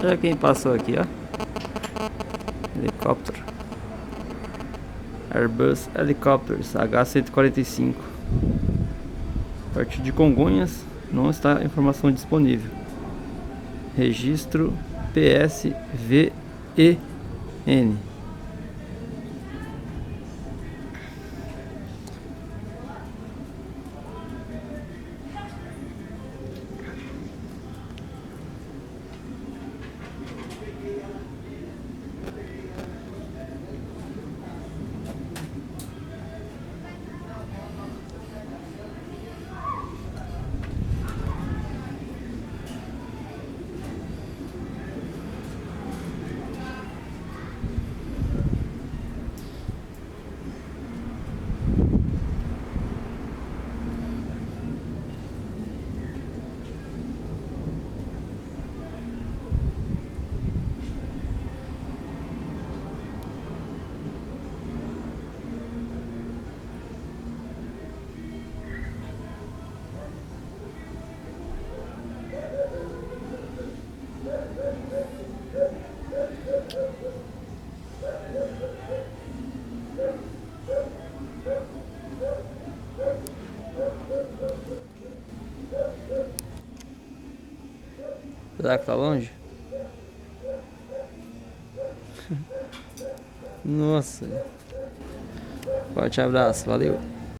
Olha quem passou aqui, ó. Helicóptero. Airbus Helicopters H-145. A partir de Congonhas, não está informação disponível. Registro PSVEN. Será que tá longe? Nossa. Forte abraço, valeu.